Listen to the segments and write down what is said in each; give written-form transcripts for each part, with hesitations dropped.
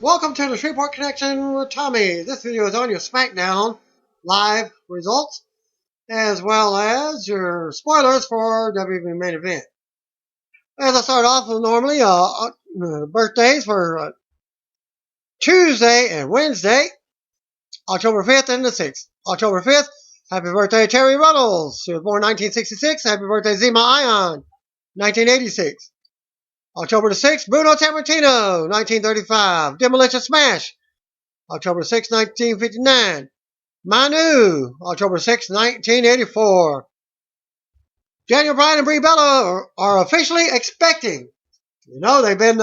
Welcome to the Shreveport Connection with Tommy. This video is on your SmackDown live results, as well as your spoilers for WWE main event. As I start off with normally, birthdays for Tuesday and Wednesday, October 5th and the 6th. October 5th, happy birthday Terry Runnels. She was born 1966. Happy birthday Zema Ion, 1986. October the 6th, Bruno Sammartino, 1935. Demolition Smash, October 6, 1959. Manu, October 6, 1984. Daniel Bryan and Brie Bella are officially expecting. You know, they've been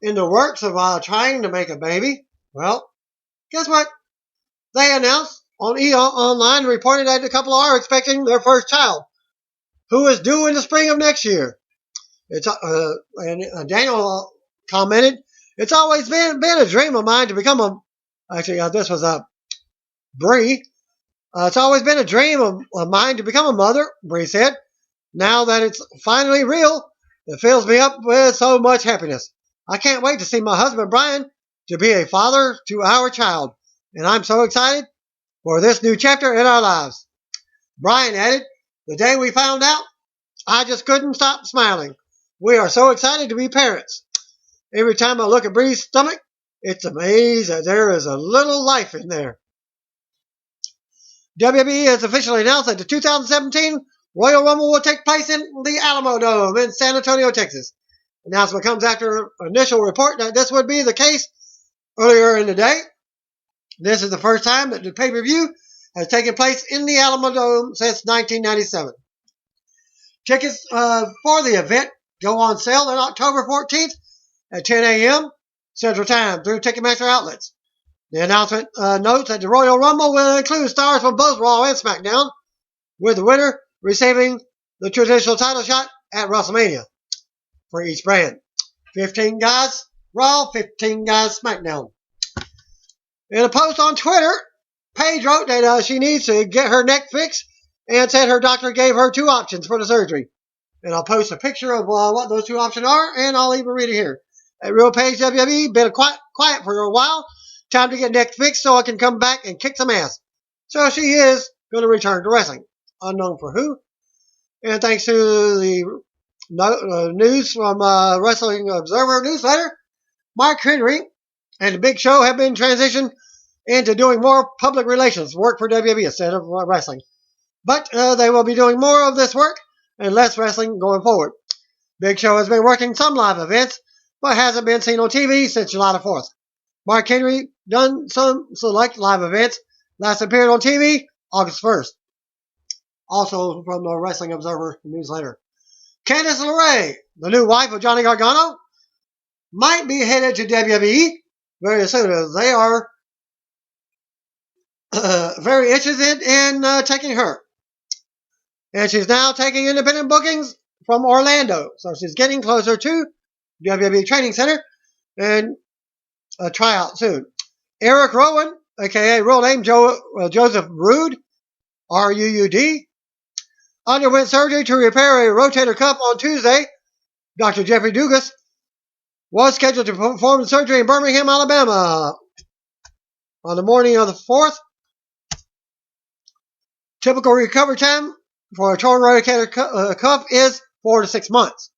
in the works of trying to make a baby. Well, guess what? They announced on EO Online, reported that the couple are expecting their first child, who is due in the spring of next year. It's and Daniel commented, "It's always been a dream of mine to become a." Actually, this was a Brie. It's always been a dream of mine to become a mother, Brie said. Now that it's finally real, it fills me up with so much happiness. I can't wait to see my husband Bryan to be a father to our child, and I'm so excited for this new chapter in our lives. Bryan added, "The day we found out, I just couldn't stop smiling. We are so excited to be parents. Every time I look at Brie's stomach, it's amazing that there is a little life in there." WWE has officially announced that the 2017 Royal Rumble will take place in the Alamo Dome in San Antonio, Texas. The announcement comes after an initial report that this would be the case earlier in the day. This is the first time that the pay-per-view has taken place in the Alamo Dome since 1997. Tickets for the event go on sale on October 14th at 10 a.m. Central Time through Ticketmaster outlets. The announcement notes that the Royal Rumble will include stars from both Raw and SmackDown, with the winner receiving the traditional title shot at WrestleMania for each brand. 15 guys Raw, 15 guys SmackDown. In a post on Twitter, Paige wrote that she needs to get her neck fixed and said her doctor gave her two options for the surgery. And I'll post a picture of what those two options are, and I'll even read it here. At Real Paige WWE, been quiet for a while. Time to get neck fixed so I can come back and kick some ass. So she is going to return to wrestling. Unknown for who. And thanks to the news from Wrestling Observer newsletter, Mark Henry and the Big Show have been transitioned into doing more public relations work for WWE instead of wrestling. But they will be doing more of this work and less wrestling going forward. Big Show has been working some live events, but hasn't been seen on TV since July the 4th. Mark Henry done some select live events, last appeared on TV August 1st. Also from the Wrestling Observer newsletter. Candace LeRae, the new wife of Johnny Gargano, might be headed to WWE very soon, as they are very interested in taking her. And she's now taking independent bookings from Orlando. So she's getting closer to WWE Training Center and a tryout soon. Eric Rowan, a.k.a. real name Joseph Ruud, R-U-U-D, underwent surgery to repair a rotator cuff on Tuesday. Dr. Jeffrey Dugas was scheduled to perform the surgery in Birmingham, Alabama on the morning of the 4th. Typical recovery time for a torn rotator cuff is 4 to 6 months.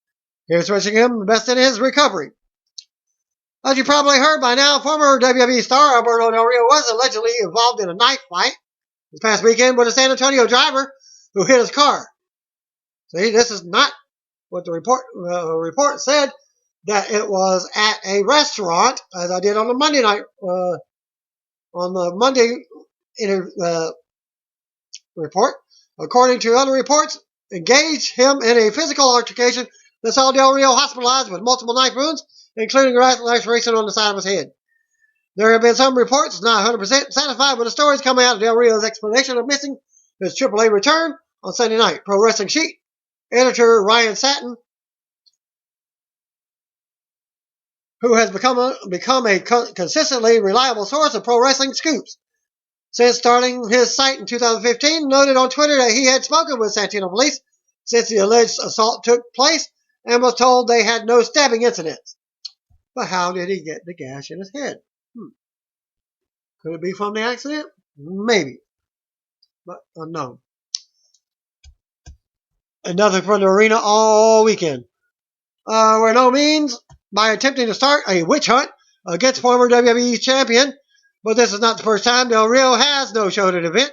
Here's wishing him the best in his recovery. As you probably heard by now, former WWE star Alberto Del Rio was allegedly involved in a knife fight this past weekend with a San Antonio driver who hit his car. See, this is not what the report said, that it was at a restaurant, as I did on the Monday night, on the Monday report. According to other reports, engaged him in a physical altercation that saw Del Rio hospitalized with multiple knife wounds, including a laceration on the side of his head. There have been some reports not 100% satisfied with the stories coming out of Del Rio's explanation of missing his AAA return on Sunday night. Pro Wrestling Sheet editor Ryan Satin, who has become a consistently reliable source of pro wrestling scoops since starting his site in 2015, noted on Twitter that he had spoken with Santino police since the alleged assault took place and was told they had no stabbing incidents. But how did he get the gash in his head? Could it be from the accident? Maybe. But unknown. And nothing from the arena all weekend. Were no means by attempting to start a witch hunt against former WWE champion. But this is not the first time Del Rio has no-showed an event.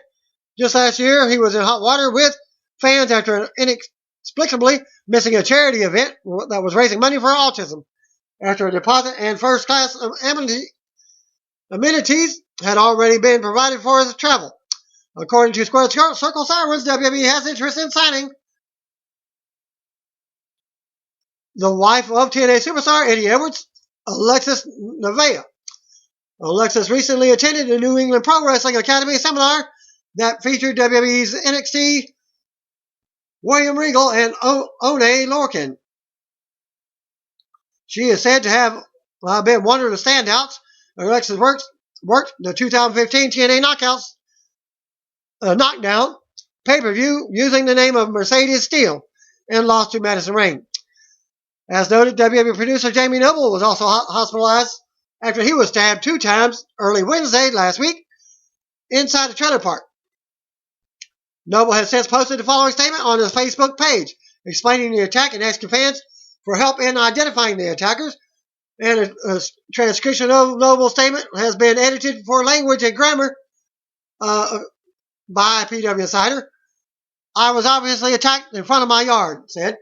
Just last year, he was in hot water with fans after inexplicably missing a charity event that was raising money for autism. After a deposit and first-class amenities had already been provided for his travel. According to Square Circle Sirens, WWE has interest in signing the wife of TNA superstar Eddie Edwards, Alexis Nevaeh. Alexis recently attended the New England Pro Wrestling Academy seminar that featured WWE's NXT William Regal and Oney Lorcan. She is said to have been one of the standouts. Alexis worked the 2015 TNA Knockdown pay-per-view using the name of Mercedes Steel and lost to Madison Rayne. As noted, WWE producer Jamie Noble was also hospitalized after he was stabbed 2 times early Wednesday last week inside a trailer park. Noble has since posted the following statement on his Facebook page, explaining the attack and asking fans for help in identifying the attackers. And a transcription of Noble's statement has been edited for language and grammar by PW Insider. I was obviously attacked in front of my yard, said.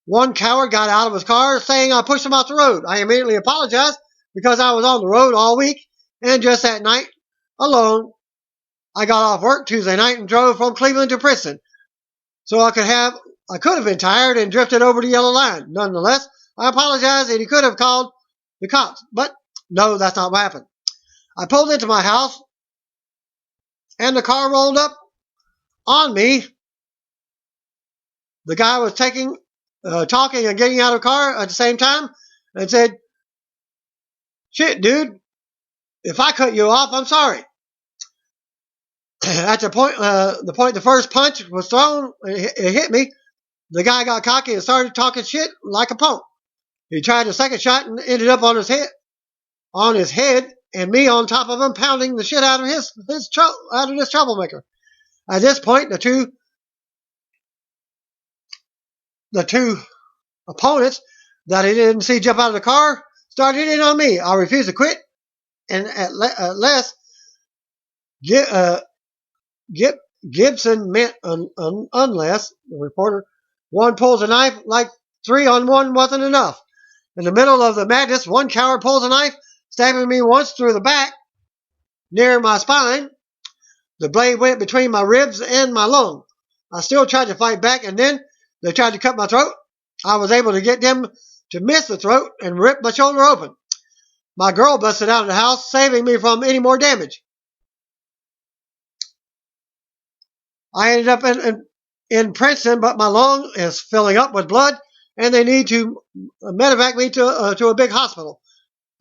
One coward got out of his car saying I pushed him off the road. I immediately apologized because I was on the road all week and just that night alone. I got off work Tuesday night and drove from Cleveland to Princeton. So I could have been tired and drifted over the yellow line. Nonetheless, I apologize and he could have called the cops. But no, that's not what happened. I pulled into my house and the car rolled up on me. The guy was talking and getting out of the car at the same time and said, "Shit, dude, if I cut you off, I'm sorry." At the point the first punch was thrown, it hit me. The guy got cocky and started talking shit like a punk. He tried a second shot and ended up on his head, and me on top of him, pounding the shit out of this troublemaker. At this point, the two opponents that he didn't see jump out of the car started in on me. I refused to quit, and unless Gibson meant unless the reporter, one pulls a knife like 3 on 1 wasn't enough. In the middle of the madness, one coward pulls a knife, stabbing me once through the back near my spine. The blade went between my ribs and my lung. I still tried to fight back, and then they tried to cut my throat. I was able to get them to miss the throat and rip my shoulder open. My girl busted out of the house, saving me from any more damage. I ended up in Princeton, but my lung is filling up with blood, and they need to medevac me to a big hospital.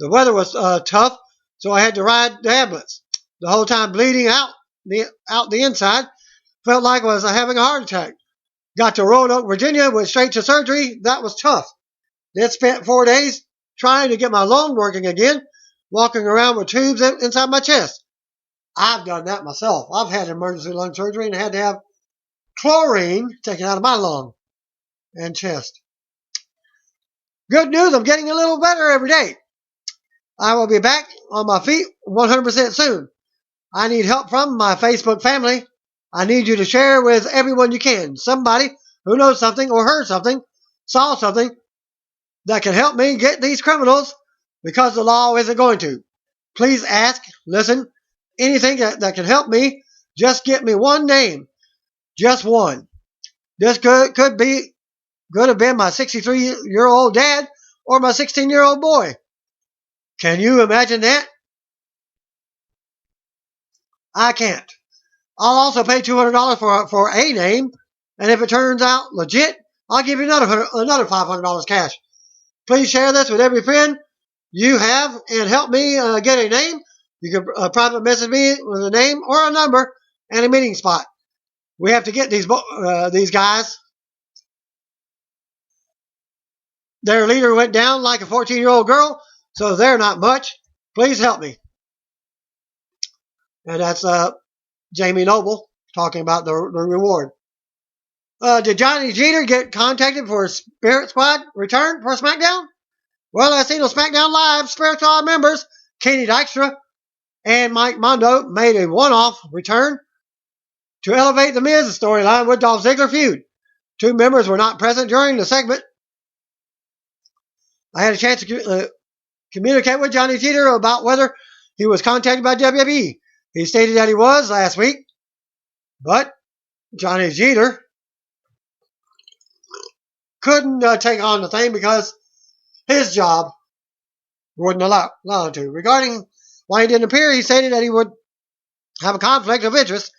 The weather was tough, so I had to ride the ambulance. The whole time bleeding out the inside, felt like I was having a heart attack. Got to Roanoke, Virginia, went straight to surgery. That was tough. Then spent 4 days trying to get my lung working again, walking around with tubes inside my chest. I've done that myself. I've had emergency lung surgery and had to have chlorine taken out of my lung and chest. Good news, I'm getting a little better every day. I will be back on my feet 100% soon. I need help from my Facebook family. I need you to share with everyone you can. Somebody who knows something or heard something, saw something that can help me get these criminals because the law isn't going to. Please ask, listen, anything that can help me. Just get me one name. Just one. This could have been my 63-year-old dad or my 16-year-old boy. Can you imagine that? I can't. I'll also pay $200 for a name, and if it turns out legit, I'll give you another $500 cash. Please share this with every friend you have and help me get a name. You can private message me with a name or a number and a meeting spot. We have to get these guys. Their leader went down like a 14-year-old girl so they're not much. Please help me. And that's Jamie Noble talking about the reward. Did Johnny Jeter get contacted for a Spirit Squad return for SmackDown? Well, I seen on SmackDown Live, Spirit Squad members Kenny Dykstra and Mike Mondo made a one-off return to elevate the Miz's storyline with Dolph Ziggler feud. Two members were not present during the segment. I had a chance to communicate with Johnny Jeter about whether he was contacted by WWE. He stated that he was last week, but Johnny Jeter couldn't take on the thing because his job wouldn't allow him to. Regarding why he didn't appear, he stated that he would have a conflict of interest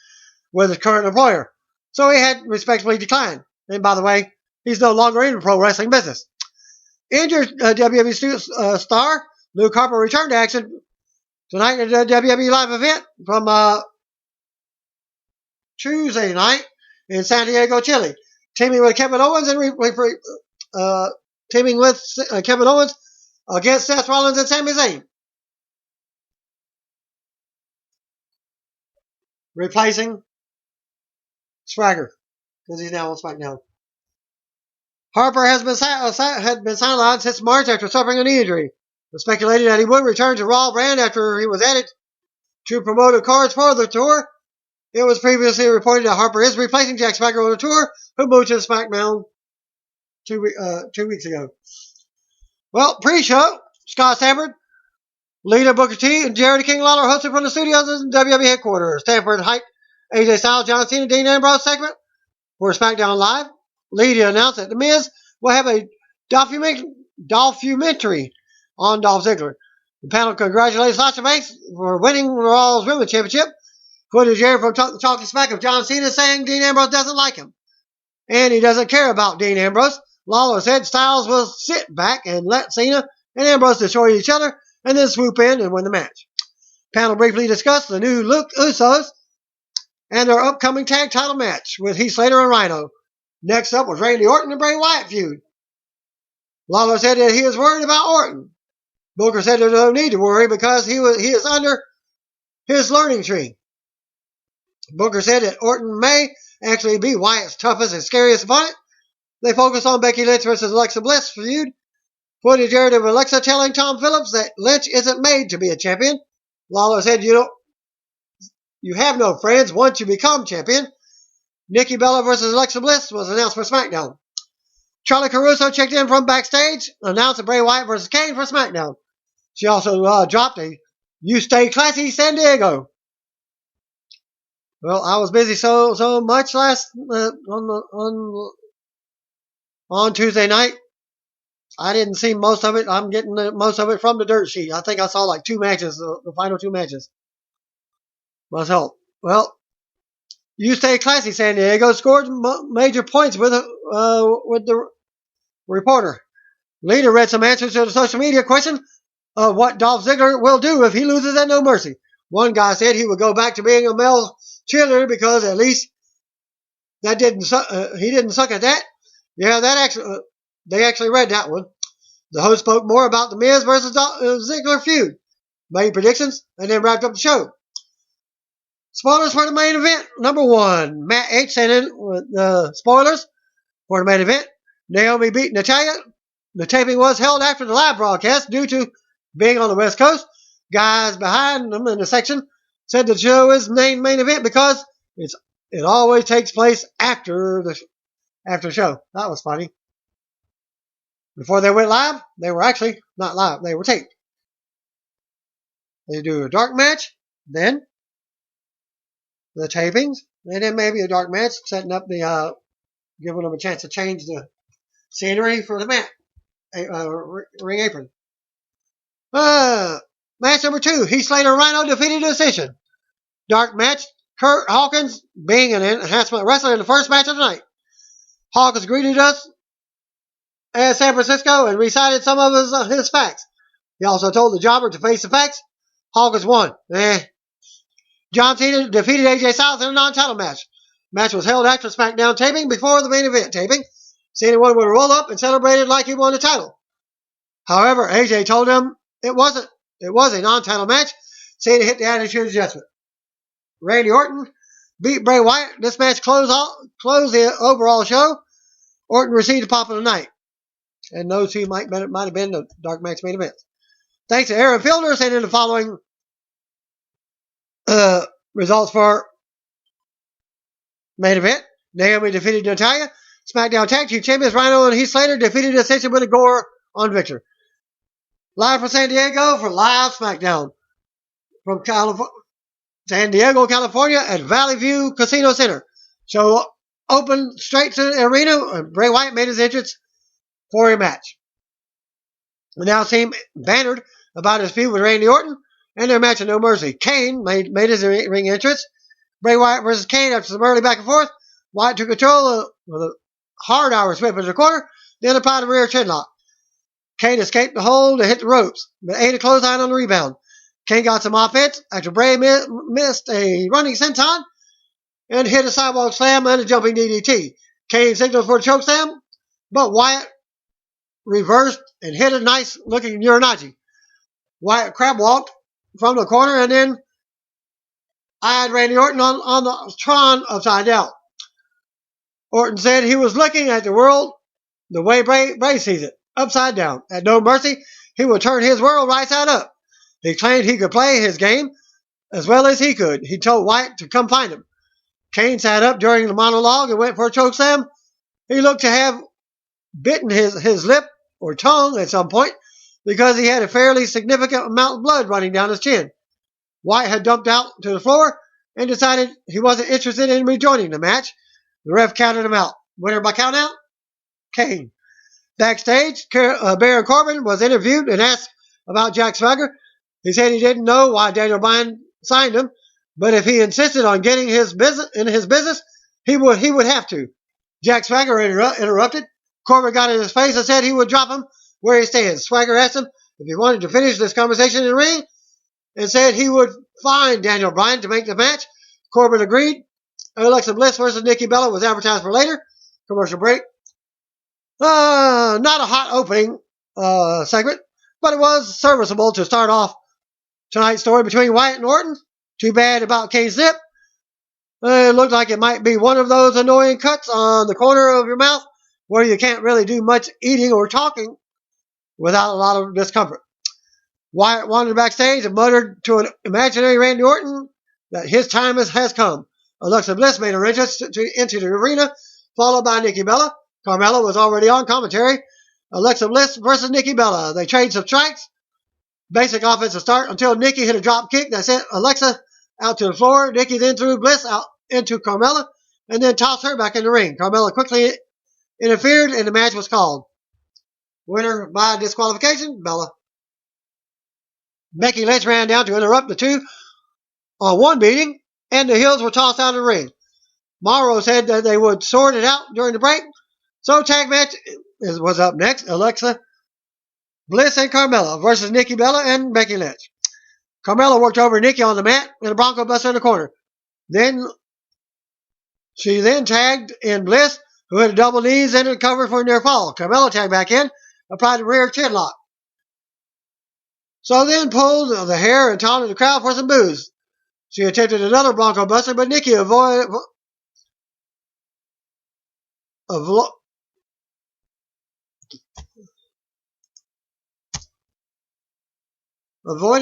with his current employer, so he had respectfully declined. And by the way, he's no longer in the pro wrestling business. Injured WWE star Luke Harper returned to action tonight at the WWE live event from Tuesday night in San Diego, Chile, teaming with Kevin Owens against Seth Rollins and Sami Zayn, replacing Swagger because he's now on SmackDown. Harper had been sidelined since March after suffering a knee injury. It was speculated that he would return to Raw brand after he was added to promoted cards for the tour. It was previously reported that Harper is replacing Jack Swagger on the tour, who moved to SmackDown 2 weeks ago. Well, pre-show, Scott Stanford, Lita, Booker T, and Jerry the King Lawler hosted from the studios in WWE headquarters. Stanford hyped AJ Styles, John Cena, Dean Ambrose segment for SmackDown Live. Lita announced that The Miz will have a documentary on Dolph Ziggler. The panel congratulated Sasha Banks for winning Raw's Women's Championship. Footage aired from talking smack of John Cena saying Dean Ambrose doesn't like him, and he doesn't care about Dean Ambrose. Lawler said Styles will sit back and let Cena and Ambrose destroy each other and then swoop in and win the match. Panel briefly discussed the new Luke Usos and their upcoming tag title match with Heath Slater and Rhino. Next up was Randy Orton and Bray Wyatt feud. Lawler said that he is worried about Orton. Booker said there's no need to worry because he is under his learning tree. Booker said that Orton may actually be Wyatt's toughest and scariest opponent. They focus on Becky Lynch versus Alexa Bliss feud. Footage aired of Alexa telling Tom Phillips that Lynch isn't made to be a champion. Lawler said you have no friends once you become champion. Nikki Bella versus Alexa Bliss was announced for SmackDown. Charlie Caruso checked in from backstage, announced that Bray Wyatt versus Kane for SmackDown. She also dropped a "You Stay Classy, San Diego." Well, I was busy so much last on Tuesday night. I didn't see most of it. I'm getting most of it from the dirt sheet. I think I saw like 2 matches, the final 2 matches. Must help. Well, You Stay Classy, San Diego scored major points with the reporter. Lita read some answers to the social media question of what Dolph Ziggler will do if he loses at No Mercy. One guy said he would go back to being a male cheerleader because at least he didn't suck at that. Yeah, they actually read that one. The host spoke more about the Miz versus Ziggler feud, made predictions, and then wrapped up the show. Spoilers for the main event. Number 1, Matt H. sent in with the spoilers for the main event. Naomi beat Natalya. The taping was held after the live broadcast due to being on the West Coast. Guys behind them in the section said the show is named main event because it always takes place after the show. That was funny. Before they went live, they were actually not live. They were taped. They do a dark match, then the tapings, and then maybe a dark match, setting up the, giving them a chance to change the scenery for the match, ring apron. Match number 2, Heath Slater and Rhino defeated the decision. Dark match, Kurt Hawkins being an enhancement wrestler in the first match of the night. Hawkins greeted us at San Francisco and recited some of his facts. He also told the jobber to face the facts. Hawkins won. John Cena defeated AJ Styles in a non-title match. Match was held after SmackDown taping before the main event taping. Cena won with a roll-up and celebrated like he won the title. However, AJ told him it was a non-title match. Cena hit the Attitude Adjustment. Randy Orton beat Bray Wyatt. This match closed the overall show. Orton received the pop of the night. And those two might have been the Dark Match main event. Thanks to Aaron Fielder, sending the following results for main event. Naomi defeated Natalya. SmackDown Tag Team Champions Rhino and Heath Slater defeated Ascension with a Gore on Victor. Live from San Diego for Live SmackDown. From San Diego, California at Valley View Casino Center. Show opened straight to the arena and Bray Wyatt made his entrance for a match. We now see bannered about his feud with Randy Orton and their match of No Mercy. Kane made his ring entrance. Bray Wyatt versus Kane after some early back and forth. Wyatt took control with a hard hour sweep into the corner, then applied a rear chinlock. Kane escaped the hold and hit the ropes, but ate a clothesline on the rebound. Kane got some offense after Bray missed a running senton and hit a sidewalk slam and a jumping DDT. Kane signaled for a chokeslam, but Wyatt reversed and hit a nice-looking Uranagi. Wyatt crab walked from the corner and then eyed Randy Orton on the Tron upside down. Orton said he was looking at the world the way Bray sees it, upside down. At No Mercy, he would turn his world right side up. He claimed he could play his game as well as he could. He told Wyatt to come find him. Kane sat up during the monologue and went for a chokeslam. He looked to have bitten his lip or tongue at some point because he had a fairly significant amount of blood running down his chin. Wyatt had dumped out to the floor and decided he wasn't interested in rejoining the match. The ref counted him out. Winner by countout, Kane. Backstage, Baron Corbin was interviewed and asked about Jack Swagger. He said he didn't know why Daniel Bryan signed him, but if he insisted on getting his business, he would have to. Jack Swagger interrupted. Corbin got in his face and said he would drop him where he stands. Swagger asked him if he wanted to finish this conversation in the ring and said he would find Daniel Bryan to make the match. Corbin agreed. Alexa Bliss versus Nikki Bella was advertised for later. Commercial break. Not a hot opening segment, but it was serviceable to start off tonight's story between Wyatt and Orton. Too bad about Kane's zip. It looked like it might be one of those annoying cuts on the corner of your mouth where you can't really do much eating or talking without a lot of discomfort. Wyatt wandered backstage and muttered to an imaginary Randy Orton that his time has come. Alexa Bliss made her entrance into the arena, followed by Nikki Bella. Carmella was already on commentary. Alexa Bliss versus Nikki Bella. They traded some strikes. Basic offensive start until Nikki hit a drop kick that sent Alexa out to the floor. Nikki then threw Bliss out into Carmella and then tossed her back in the ring. Carmella quickly interfered and the match was called. Winner by disqualification, Bella. Becky Lynch ran down to interrupt the two on one beating, and the heels were tossed out of the ring. Morrow said that they would sort it out during the break. So tag match was up next. Alexa Bliss and Carmella versus Nikki Bella and Becky Lynch. Carmella worked over Nikki on the mat and a Bronco Buster in the corner. She tagged in Bliss, who had double knees and recovered from a near fall. Carmella tagged back in, applied a rear chin lock. So then pulled the hair and taunted the crowd for some boos. She attempted another Bronco Buster, but Nikki avoided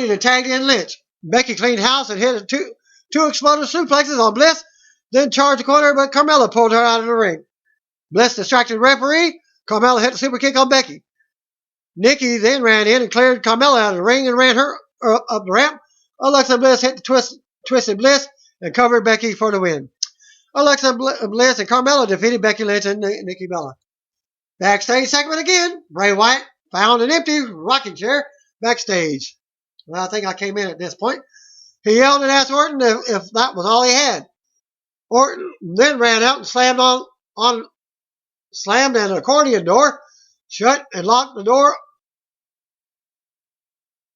and tagged in Lynch. Becky cleaned house and hit two explosive suplexes on Bliss, then charged the corner, but Carmella pulled her out of the ring. Bliss distracted the referee. Carmella hit a super kick on Becky. Nikki then ran in and cleared Carmella out of the ring and ran her up the ramp. Alexa Bliss hit the twisted Bliss and covered Becky for the win. Alexa Bliss and Carmella defeated Becky Lynch and Nikki Bella. Backstage segment again. Bray Wyatt found an empty rocking chair backstage. Well, I think I came in at this point. He yelled and asked Orton if that was all he had. Orton then ran out and slammed an accordion door shut and locked the door.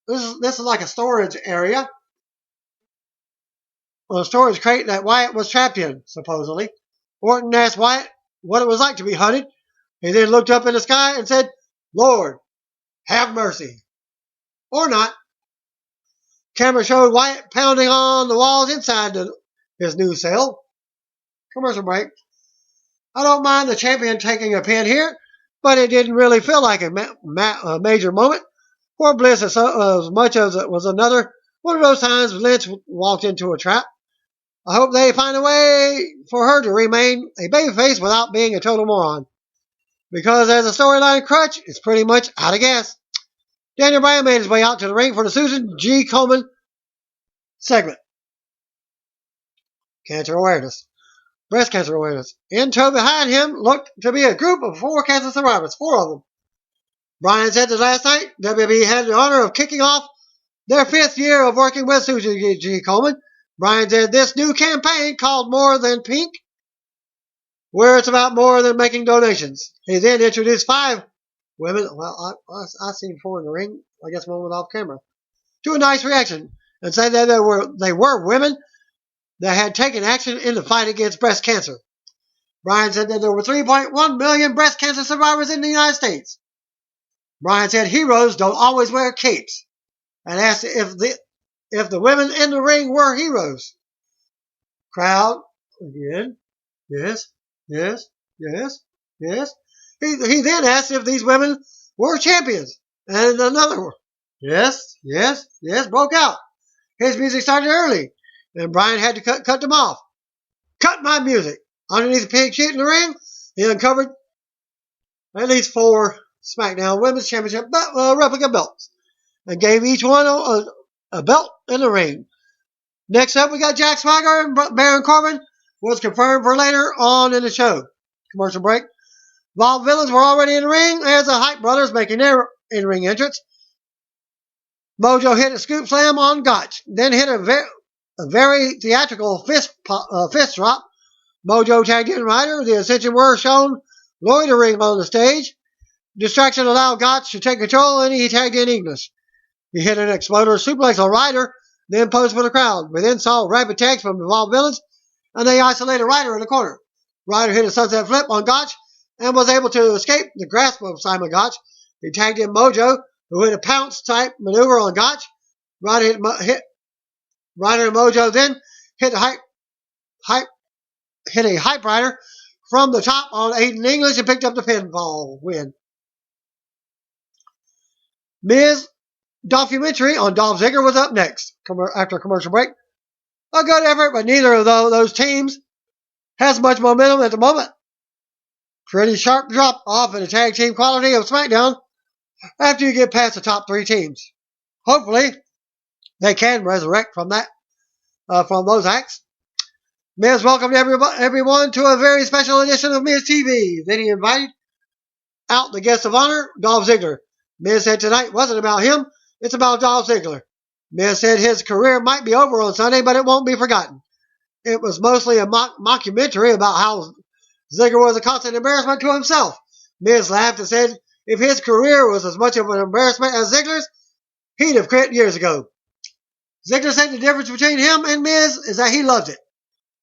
This is like a storage area. A storage crate that Wyatt was trapped in, supposedly. Orton asked Wyatt what it was like to be hunted. He then looked up in the sky and said, "Lord, have mercy." or not. Camera showed Wyatt pounding on the walls inside his new cell. Commercial break. I don't mind the champion taking a pin here, but it didn't really feel like a major moment for Bliss as much as it was another one of those times Lynch walked into a trap. I hope they find a way for her to remain a babyface without being a total moron. Because as a storyline crutch, it's pretty much out of gas. Daniel Bryan made his way out to the ring for the Susan G. Komen segment. Cancer awareness. Breast cancer awareness. In tow behind him looked to be a group of 4 cancer survivors, 4 of them. Bryan said that last night, WWE had the honor of kicking off their 5th year of working with Susan G. Komen. Bryan said this new campaign called More Than Pink, where it's about more than making donations. He then introduced 5 women, well, I seen 4 in the ring, I guess one was off camera, to a nice reaction, and said that they were women that had taken action in the fight against breast cancer. Bryan said that there were 3.1 million breast cancer survivors in the United States. Bryan said heroes don't always wear capes, and asked if the women in the ring were heroes. Crowd, again, yes, yes, yes, yes. He then asked if these women were champions, and another one, yes, yes, yes, broke out. His music started early, and Bryan had to cut them off. Cut my music. Underneath the pink sheet in the ring, he uncovered at least 4 SmackDown Women's Championship replica belts, and gave each one a belt in the ring. Next up, we got Jack Swagger and Baron Corbin, was confirmed for later on in the show. Commercial break. While villains were already in the ring, as the Hype Brothers making their in-ring entrance. Mojo hit a scoop slam on Gotch, then hit a very theatrical fist drop. Mojo tagged in Ryder. The Ascension were shown loitering on the stage. Distraction allowed Gotch to take control, and he tagged in Ignis. He hit an exploder suplex on Ryder, then posed for the crowd. We then saw rapid tags from involved villains, and they isolated Ryder in the corner. Ryder hit a sunset flip on Gotch and was able to escape the grasp of Simon Gotch. He tagged in Mojo, who hit a pounce-type maneuver on Gotch. Ryder and Mojo then hit a hype rider from the top on Aiden English and picked up the pinfall win. Miz documentary on Dolph Ziggler was up next after a commercial break. A good effort, but neither of those teams has much momentum at the moment. Pretty sharp drop off in the tag team quality of SmackDown after you get past the top 3 teams. Hopefully, they can resurrect from those acts. Miz welcomed everyone to a very special edition of Miz TV. Then he invited out the guest of honor, Dolph Ziggler. Miz said tonight wasn't about him, it's about Dolph Ziggler. Miz said his career might be over on Sunday, but it won't be forgotten. It was mostly a mockumentary about how Ziggler was a constant embarrassment to himself. Miz laughed and said if his career was as much of an embarrassment as Ziggler's, he'd have quit years ago. Ziggler said the difference between him and Miz is that he loves it.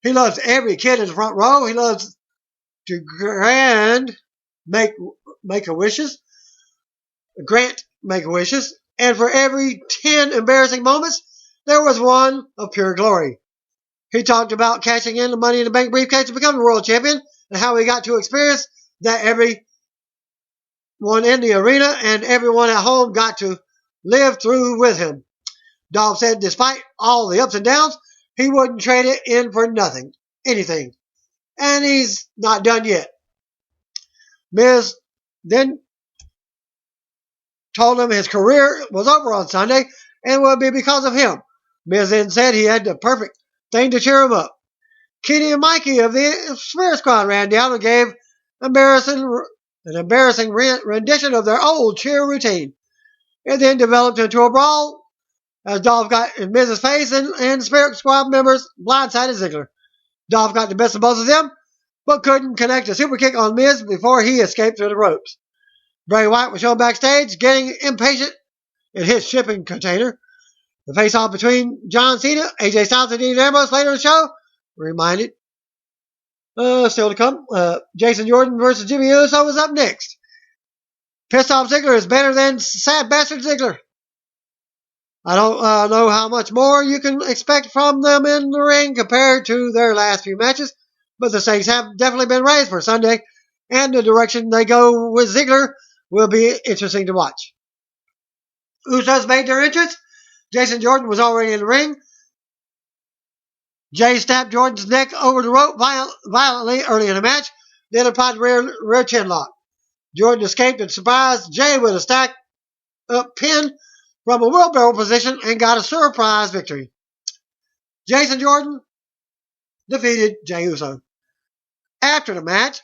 He loves every kid in the front row. He loves to grant make-a-wishes. And for every 10 embarrassing moments, there was one of pure glory. He talked about cashing in the Money in the Bank briefcase to become the world champion and how he got to experience that everyone in the arena and everyone at home got to live through with him. Dolph said despite all the ups and downs, he wouldn't trade it in for anything. And he's not done yet. Miz then told him his career was over on Sunday and would be because of him. Miz then said he had the perfect thing to cheer him up. Kenny and Mikey of the Spirit Squad ran down and gave an embarrassing rendition of their old cheer routine. It then developed into a brawl as Dolph got in Miz's face and Spirit Squad members blindsided Ziggler. Dolph got the best of both of them, but couldn't connect a super kick on Miz before he escaped through the ropes. Bray Wyatt was shown backstage, getting impatient in his shipping container. The face-off between John Cena, AJ Styles, and Dean Ambrose later in the show reminded. Still to come. Jason Jordan versus Jimmy Uso was up next. Pissed off Ziggler is better than Sad Bastard Ziggler. I don't know how much more you can expect from them in the ring compared to their last few matches, but the stakes have definitely been raised for Sunday, and the direction they go with Ziggler will be interesting to watch. Usos made their entrance. Jason Jordan was already in the ring. Jay stabbed Jordan's neck over the rope violently early in the match, then applied rear chin lock. Jordan escaped and surprised Jay with a stack up pin from a wheelbarrow position and got a surprise victory. Jason Jordan defeated Jay Uso. After the match,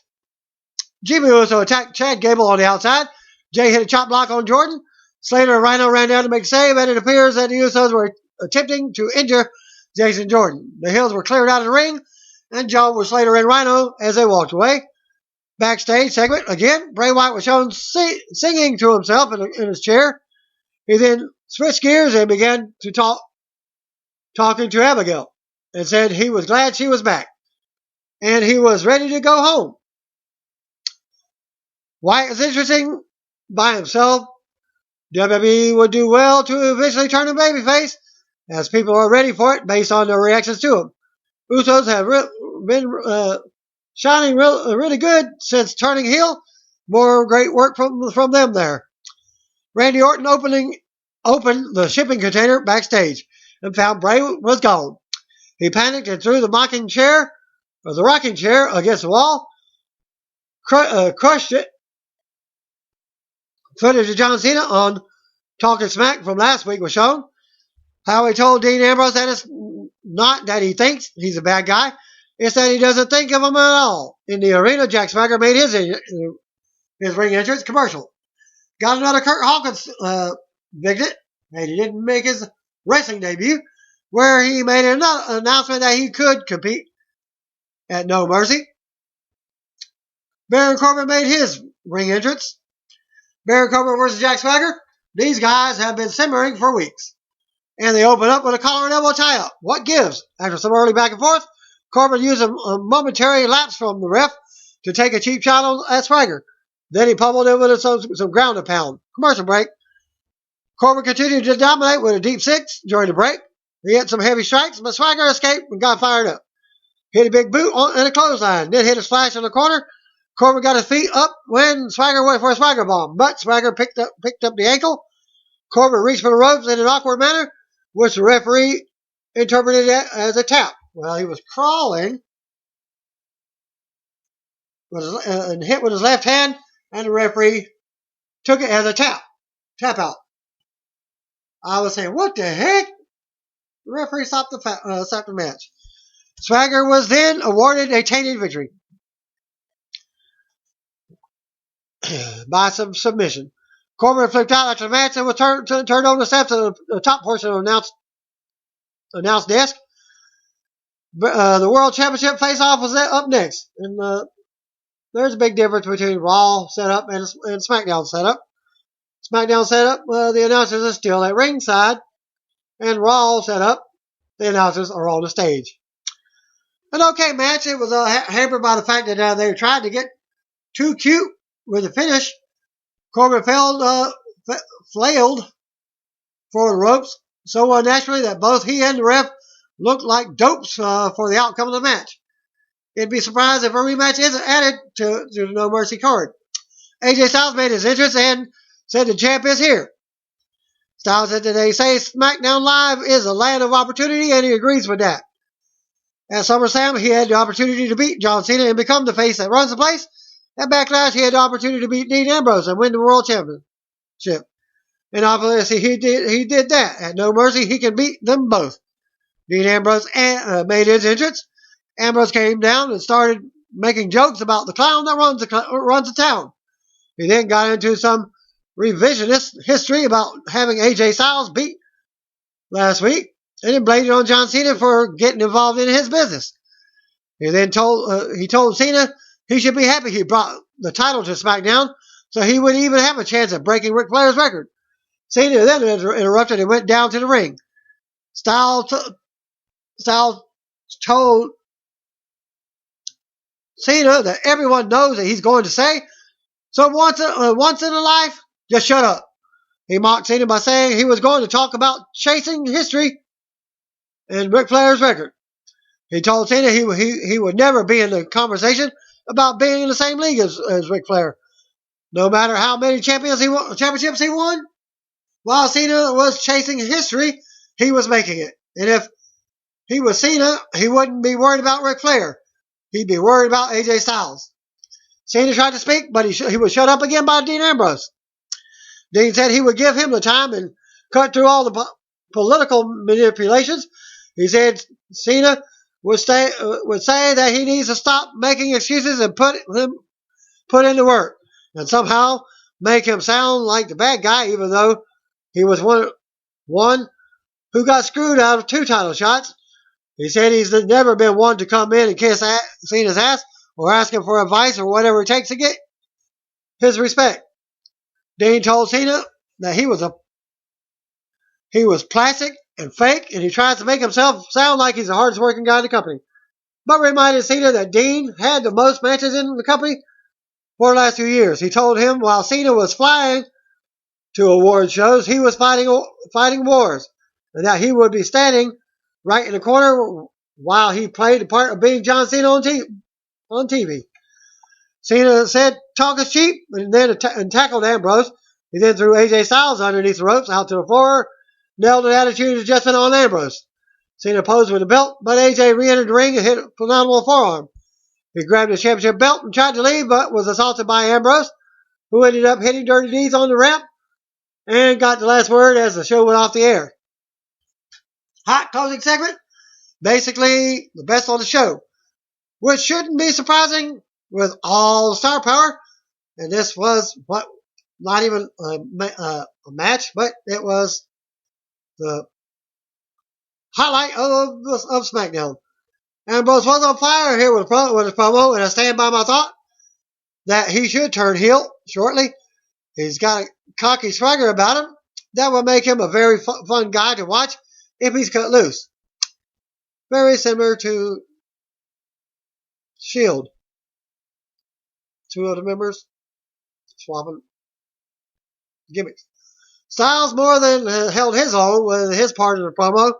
Jimmy Uso attacked Chad Gable on the outside. Jay hit a chop block on Jordan. Slater and Rhino ran down to make a save, and it appears that the Usos were attempting to injure Jason Jordan. The heels were cleared out of the ring, and John with Slater and Rhino as they walked away. Backstage segment, again, Bray Wyatt was shown singing to himself in his chair. He then switched gears and began to talking to Abigail, and said he was glad she was back, and he was ready to go home. Wyatt is interesting by himself. WWE would do well to eventually turn him babyface, as people are ready for it based on their reactions to him. Usos have been shining really good since turning heel. More great work from them there. Randy Orton opened the shipping container backstage and found Bray was gone. He panicked and threw the rocking chair against the wall, crushed it. Footage of John Cena on Talking Smack from last week was shown. How he told Dean Ambrose that it's not that he thinks he's a bad guy, it's that he doesn't think of him at all. In the arena, Jack Swagger made his ring entrance commercial. Got another Kurt Hawkins vignette, and he didn't make his wrestling debut, where he made an announcement that he could compete at No Mercy. Baron Corbin made his ring entrance. Baron Corbin versus Jack Swagger. These guys have been simmering for weeks. And they open up with a collar and elbow tie-up. What gives? After some early back and forth, Corbin used a momentary lapse from the ref to take a cheap shot at Swagger. Then he pummeled him with some ground and pound. Commercial break. Corbin continued to dominate with a deep six during the break. He hit some heavy strikes, but Swagger escaped and got fired up. Hit a big boot and a clothesline. Then hit a splash in the corner. Corbin got his feet up when Swagger went for a Swagger bomb, but Swagger picked up the ankle. Corbin reached for the ropes in an awkward manner, which the referee interpreted as a tap. Well, he was crawling and hit with his left hand, and the referee took it as a tap out. I was saying, what the heck? The referee stopped the match. Swagger was then awarded a tainted victory by some submission. Corbin flipped out after the match and was turned over the steps of the top portion of the announce desk. The World Championship face-off was up next. And there's a big difference between Raw setup and SmackDown setup. SmackDown setup, the announcers are still at ringside. And Raw setup, the announcers are on the stage. An okay match. It was hampered by the fact that they tried to get too cute with the finish. Corbin flailed for the ropes so unnaturally that both he and the ref looked like dopes for the outcome of the match. It'd be surprised if a rematch isn't added to the No Mercy card. AJ Styles made his entrance and said the champ is here. Styles said that they say SmackDown Live is a land of opportunity, and he agrees with that. At SummerSlam, he had the opportunity to beat John Cena and become the face that runs the place. At Backlash, he had the opportunity to beat Dean Ambrose and win the World Championship. And obviously, he did that. At No Mercy, he can beat them both. Dean Ambrose made his entrance. Ambrose came down and started making jokes about the clown that runs the town. He then got into some revisionist history about having AJ Styles beat last week, and then blamed on John Cena for getting involved in his business. He then told Cena he should be happy he brought the title to SmackDown, so he wouldn't even have a chance at breaking Ric Flair's record. Cena then interrupted and went down to the ring. Styles told Cena that everyone knows that he's going to say, so once in a life, just shut up. He mocked Cena by saying he was going to talk about chasing history and Ric Flair's record. He told Cena he would never be in the conversation about being in the same league as Ric Flair, no matter how many championships he won. While Cena was chasing history, he was making it. And if he was Cena, he wouldn't be worried about Ric Flair. He'd be worried about AJ Styles. Cena tried to speak, but he was shut up again by Dean Ambrose. Dean said he would give him the time and cut through all the political manipulations. He said Cena would say that he needs to stop making excuses and put in the work, and somehow make him sound like the bad guy, even though he was one who got screwed out of 2 title shots. He said he's never been one to come in and kiss Cena's ass or ask him for advice or whatever it takes to get his respect. Dean told Cena that he was plastic and fake, and he tries to make himself sound like he's the hardest working guy in the company, but reminded Cena that Dean had the most matches in the company for the last few years. He told him while Cena was flying to award shows, he was fighting wars, and that he would be standing right in the corner while he played the part of being John Cena on TV. Cena said talk is cheap, and then tackled Ambrose. He then threw AJ Styles underneath the ropes out to the floor, nailed an attitude adjustment on Ambrose. Cena posed with the belt, but AJ re-entered the ring and hit a phenomenal forearm. He grabbed his championship belt and tried to leave, but was assaulted by Ambrose, who ended up hitting dirty deeds on the ramp and got the last word as the show went off the air. Hot closing segment, basically the best on the show, which shouldn't be surprising with all the star power. And this was not even a match, but it was the highlight of SmackDown. Ambrose was on fire here with his promo, and I stand by my thought that he should turn heel shortly. He's got a cocky swagger about him that will make him a very fun guy to watch if he's cut loose. Very similar to Shield. 2 of the members swapping gimmicks. Styles more than held his own with his part of the promo,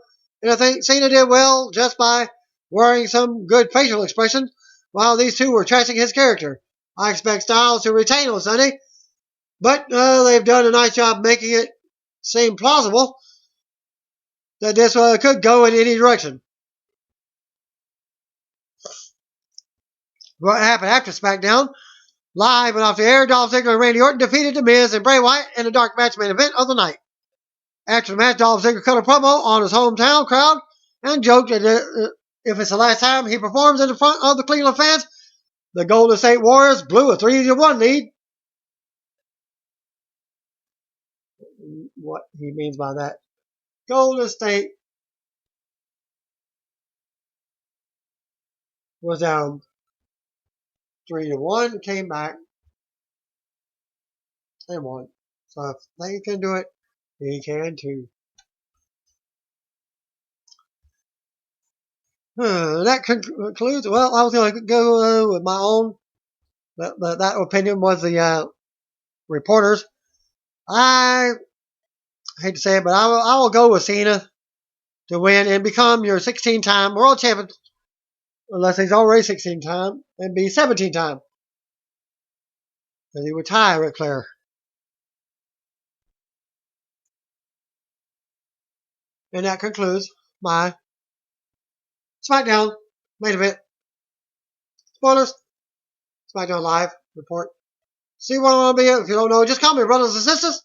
and I think Cena did well just by wearing some good facial expression while these two were trashing his character. I expect Styles to retain on Sunday, but they've done a nice job making it seem plausible that this could go in any direction. What happened after SmackDown? Live and off the air, Dolph Ziggler and Randy Orton defeated The Miz and Bray Wyatt in the dark match main event of the night. After the match, Dolph Ziggler cut a promo on his hometown crowd and joked that if it's the last time he performs in the front of the Cleveland fans, the Golden State Warriors blew a 3-1 lead. What he means by that. Golden State was down 3-1, came back and won. So if they can do it, he can too. That concludes. Well, I was going to go with my own. That opinion was the reporters. I hate to say it, but I will go with Cena to win and become your 16-time world champion, unless he's already 16-time, and be 17-time. And he would tie Ric Flair. And that concludes my SmackDown main event. Spoilers. SmackDown Live report. See what I want to be. If you don't know, just call me brothers and sisters.